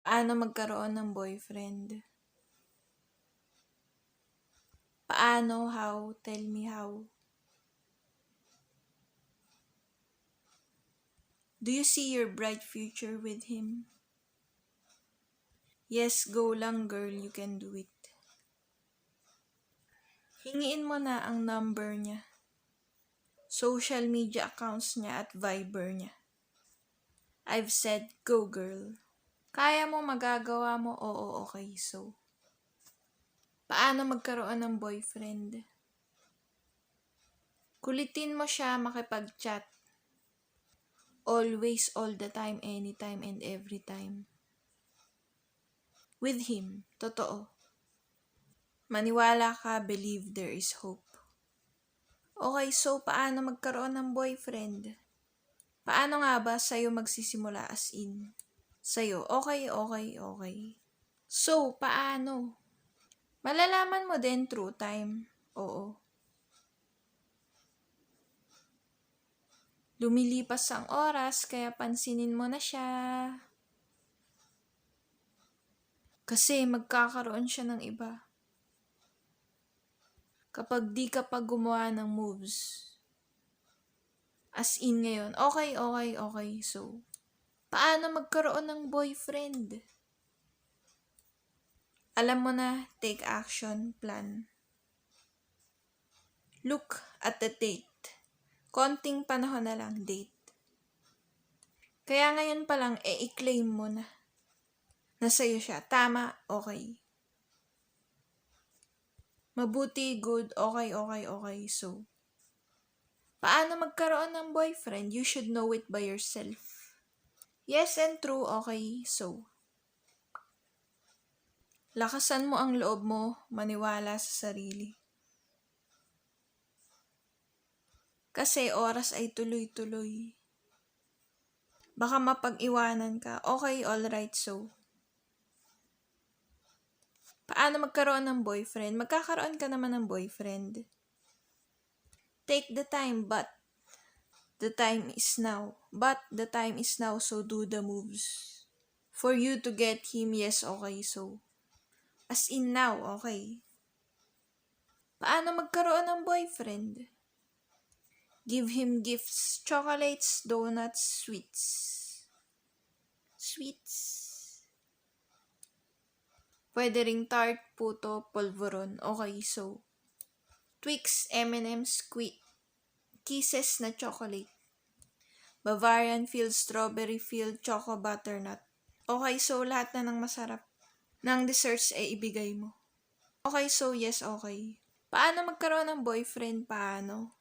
Paano magkaroon ng boyfriend? Paano? How? Tell me how. Do you see your bright future with him? Yes, go lang girl, you can do it. Hingiin mo na ang number niya, social media accounts niya at Viber niya. I've said, go girl. Kaya mo, magagawa mo, oo, okay, so. Paano magkaroon ng boyfriend? Kulitin mo siya makipag-chat. Always, all the time, anytime, and every time. With him, totoo. Maniwala ka, believe there is hope. Okay, so paano magkaroon ng boyfriend? Paano nga ba sa'yo magsisimula as in? Sa'yo, okay. So, paano? Malalaman mo din through time. Oo. Lumilipas ang oras, kaya pansinin mo na siya. Kasi magkakaroon siya ng iba. Kapag di ka pa gumawa ng moves. As in ngayon, okay. So, paano magkaroon ng boyfriend? Alam mo na, take action, plan. Look at the date. Konting panahon na lang, date. Kaya ngayon pa lang, i-claim mo na. Nasa'yo siya. Tama, okay. Mabuti, good, okay. So, paano magkaroon ng boyfriend? You should know it by yourself. Yes and true, okay. So, lakasan mo ang loob mo, maniwala sa sarili. Kasi oras ay tuloy-tuloy. Baka mapag-iwanan ka. Okay, alright, so. Paano magkaroon ng boyfriend? Magkakaroon ka naman ng boyfriend. Take the time, but the time is now. But the time is now, so do the moves. For you to get him, yes, okay, so. As in now, okay. Paano magkaroon ng boyfriend? Give him gifts, chocolates, donuts, sweets. Pwede ring tart, puto, polvoron. Okay, so. Twix, M&M's, Kisses na chocolate. Bavarian Field, Strawberry Field, Choco Butternut. Okay, so lahat na ng masarap ng desserts ay ibigay mo. Okay, so yes, okay. Paano magkaroon ng boyfriend? Paano?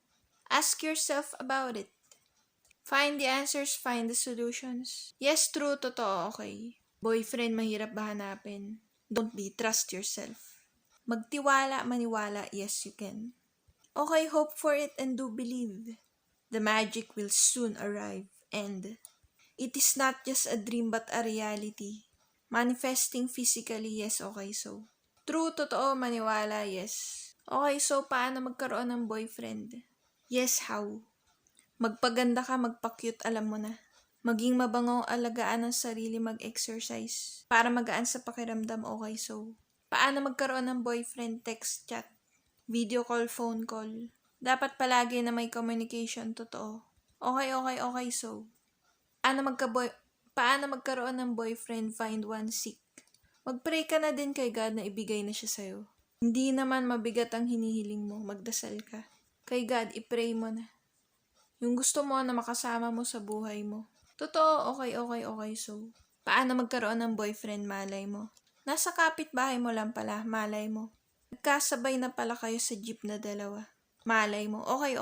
Ask yourself about it. Find the answers, find the solutions. Yes, true, totoo, okay. Boyfriend, mahirap ba hanapin? Don't be, trust yourself. Magtiwala, maniwala, yes you can. Okay, hope for it and do believe. The magic will soon arrive and it is not just a dream but a reality. Manifesting physically, yes, okay, so. True, totoo, maniwala, yes. Okay, so paano magkaroon ng boyfriend? Yes, how? Magpaganda ka, magpa-cute, alam mo na. Maging mabango, alagaan ng sarili, mag-exercise. Para magaan sa pakiramdam, okay, so. Paano magkaroon ng boyfriend? Text, chat, video call, phone call. Dapat palagi na may communication, totoo. Okay, so. Paano magkaroon ng boyfriend? Find one, seek. Mag-pray ka na din kay God na ibigay na siya sa'yo. Hindi naman mabigat ang hinihiling mo, magdasal ka. Kay God, i-pray mo na. Yung gusto mo na makasama mo sa buhay mo. Totoo, okay, so. Paano magkaroon ng boyfriend? Malay mo. Nasa kapitbahay mo lang pala, malay mo. Nagkasabay na pala kayo sa jeep na dalawa. Malay mo, okay,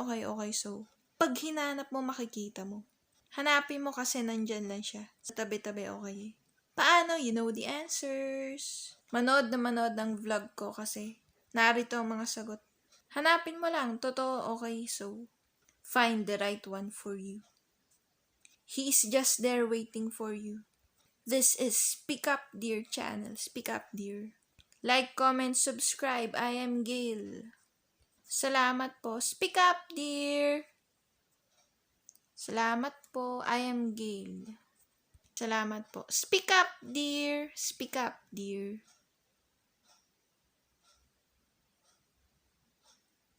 so. Pag hinanap mo, makikita mo. Hanapin mo kasi nandyan lang siya. Sa tabi-tabi, okay. Paano? You know the answers. Manood ng vlog ko kasi narito ang mga sagot. Hanapin mo lang, totoo, okay, so. Find the right one for you. He is just there waiting for you. This is Speak Up Dear channel. Speak Up Dear. Like, comment, subscribe. I am Gail. Salamat po. Speak Up Dear. Salamat po. I am Gail. Salamat po. Speak up, dear. Speak up, dear.